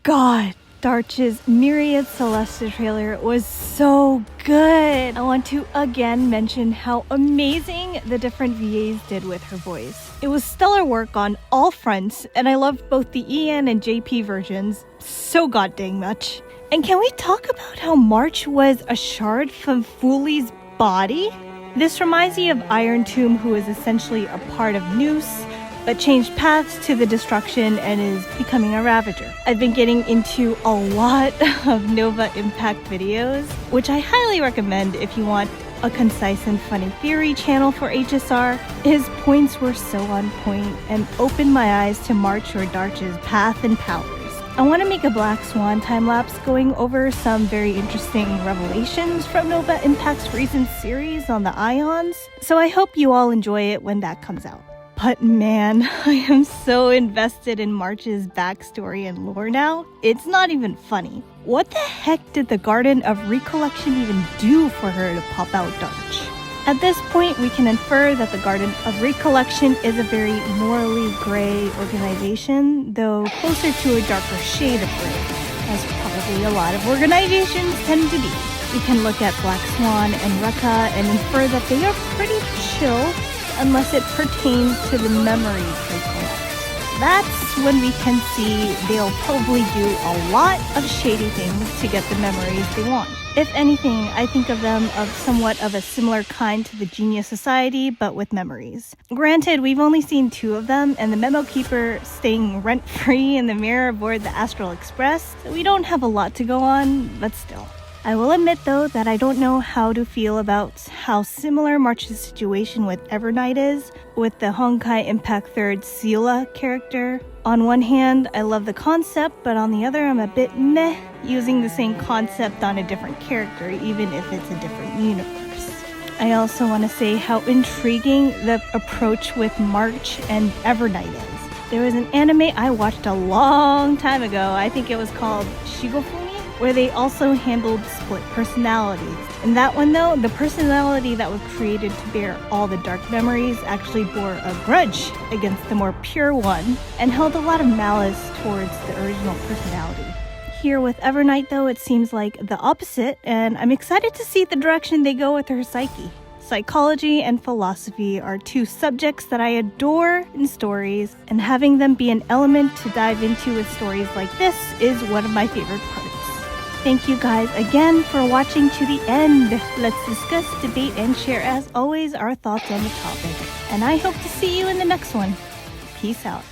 God, Darch's Myriad Celeste trailer was so good. I want to again mention how amazing the different VAs did with her voice. It was stellar work on all fronts, and I loved both the EN and JP versions so goddamn much. And can we talk about how March was a shard from Fooley's body? This reminds me of Iron Tomb, who is essentially a part of Noose, but changed paths to the destruction and is becoming a Ravager. I've been getting into a lot of Nova Impact videos, which I highly recommend if you want a concise and funny theory channel for HSR. His points were so on point and opened my eyes to March or Darch's path and powers. I want to make a Black Swan time-lapse going over some very interesting revelations from Nova Impact's recent series on the Ions, so I hope you all enjoy it when that comes out. But man, I am so invested in March's backstory and lore now, it's not even funny. What the heck did the Garden of Recollection even do for her to pop out Darch? At this point, we can infer that the Garden of Recollection is a very morally gray organization, though closer to a darker shade of gray, as probably a lot of organizations tend to be. We can look at Black Swan and Rekka and infer that they are pretty chill, unless it pertains to the memories they collect. That's when we can see they'll probably do a lot of shady things to get the memories they want. If anything, I think of them of somewhat of a similar kind to the Genius Society, but with memories. Granted, we've only seen 2 of them, and the Memo Keeper staying rent-free in the mirror aboard the Astral Express, so we don't have a lot to go on, but still. I will admit though that I don't know how to feel about how similar March's situation with Evernight is, with the Honkai Impact 3rd Seela character. On one hand, I love the concept, but on the other I'm a bit meh using the same concept on a different character, even if it's a different universe. I also want to say how intriguing the approach with March and Evernight is. There was an anime I watched a long time ago, I think it was called Shigofumi, where they also handled split personalities. In that one though, the personality that was created to bear all the dark memories actually bore a grudge against the more pure one and held a lot of malice towards the original personality. Here with Evernight though, it seems like the opposite, and I'm excited to see the direction they go with her psyche. Psychology and philosophy are 2 subjects that I adore in stories, and having them be an element to dive into with stories like this is one of my favorite parts. Thank you guys again for watching to the end. Let's discuss, debate, and share as always our thoughts on the topic. And I hope to see you in the next one. Peace out.